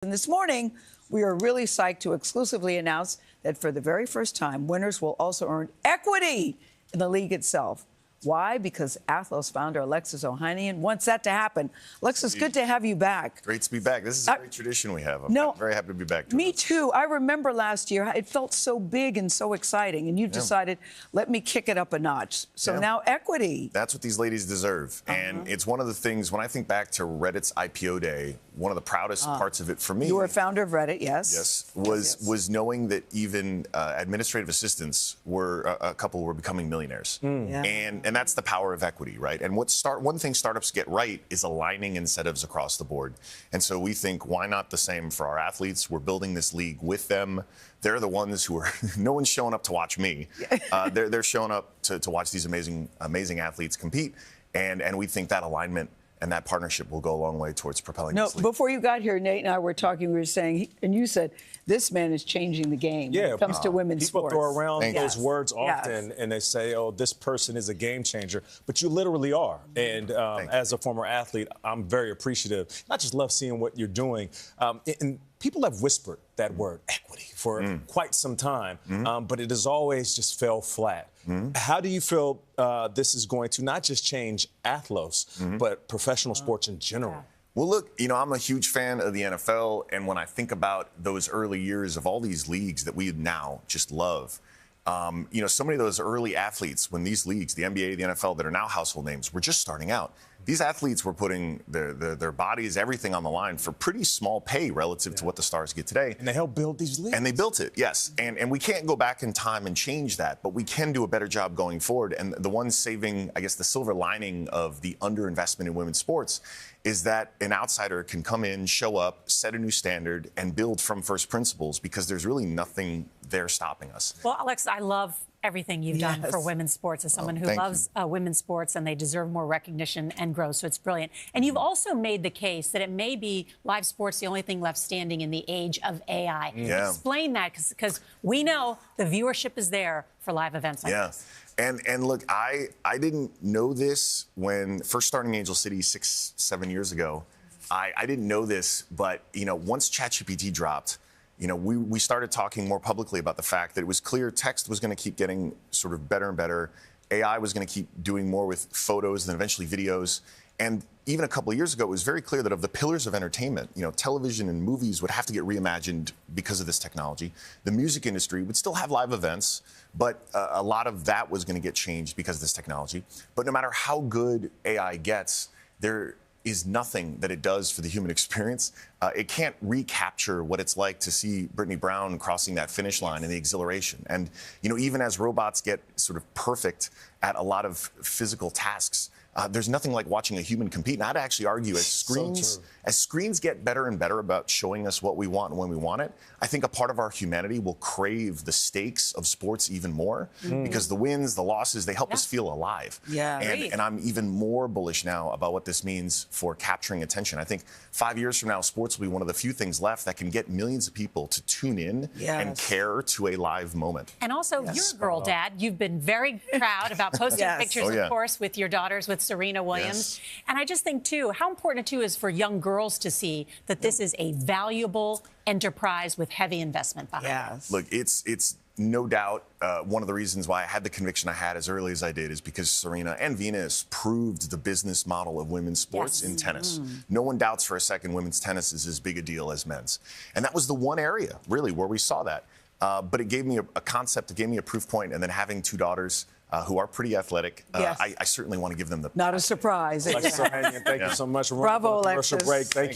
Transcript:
And this morning, we are really psyched to exclusively announce that for the very first time, winners will also earn equity in the league itself. Why? Because Athlos founder Alexis Ohanian wants that to happen. Alexis, good to have you back. Great to be back. This is a great tradition we have. I'm very happy to be back. Me too. I remember last year, it felt so big and so exciting, and you've decided, let me kick it up a notch. So now equity. That's what these ladies deserve. And it's one of the things, when I think back to Reddit's IPO day, one of the proudest parts of it for me. You were a founder of Reddit, yes. Yes, was knowing that even administrative assistants were, a couple were becoming millionaires. And that's the power of equity, right? And one thing startups get right is aligning incentives across the board. And so we think, why not the same for our athletes? We're building this league with them. They're the ones who are, no one's showing up to watch me. They're showing up to watch these amazing athletes compete. And we think that alignment and that partnership will go a long way towards propelling this league. Before you got here, Nate and I were talking, we were saying, and you said, this man is changing the game when it comes to women's people sports. Throw around those words often, and they say, oh, this person is a game changer. But you literally are. And as a former athlete, I'm very appreciative. I just love seeing what you're doing. And people have whispered that word, equity, for quite some time, but it has always just fell flat. How do you feel this is going to not just change Athlos, but professional sports in general? Well, look, I'm a huge fan of the NFL, and when I think about those early years of all these leagues that we now just love, so many of those early athletes, when these leagues, the NBA, the NFL, that are now household names, were just starting out. These athletes were putting their bodies, everything on the line for pretty small pay relative to what the stars get today. And they helped build these leagues. And they built it, yes. And we can't go back in time and change that, but we can do a better job going forward. And the one saving, I guess, the silver lining of the underinvestment in women's sports is that an outsider can come in, show up, set a new standard, and build from first principles, because there's really nothing there stopping us. Well, Alex, I love everything you've done for women's sports as someone who loves women's sports, and they deserve more recognition and growth. So it's brilliant. And you've also made the case that it may be live sports the only thing left standing in the age of AI. Explain that, because we know the viewership is there for live events like this. And look, I didn't know this when first starting Angel City 6-7 years ago. I didn't know this, but once ChatGPT dropped, we started talking more publicly about the fact that it was clear text was going to keep getting sort of better and better. AI was going to keep doing more with photos and eventually videos. And even a couple of years ago, it was very clear that of the pillars of entertainment, television and movies would have to get reimagined because of this technology. The music industry would still have live events, but a lot of that was going to get changed because of this technology. But no matter how good AI gets, there is nothing that it does for the human experience. It can't recapture what it's like to see Brittany Brown crossing that finish line and the exhilaration. And, even as robots get sort of perfect at a lot of physical tasks, there's nothing like watching a human compete. And I'd actually argue as screens get better and better about showing us what we want and when we want it, I think a part of our humanity will crave the stakes of sports even more, because the wins, the losses, they help us feel alive. And I'm even more bullish now about what this means for capturing attention. I think 5 years from now, sports will be one of the few things left that can get millions of people to tune in and care to a live moment. And also, you're a girl dad. You've been very proud about posting pictures, of course, with your daughters, with Serena Williams. And I just think, too, how important it, too, is for young girls to see that this is a valuable enterprise with heavy investment behind it. Look, it's no doubt one of the reasons why I had the conviction I had as early as I did is because Serena and Venus proved the business model of women's sports in tennis. No one doubts for a second women's tennis is as big a deal as men's. And that was the one area, really, where we saw that. But it gave me a concept, it gave me a proof point, and then having two daughters who are pretty athletic, I certainly want to give them the... Not a surprise. Alexis Ohanian, thank you so much. Bravo, Alexis. Break. Thank you.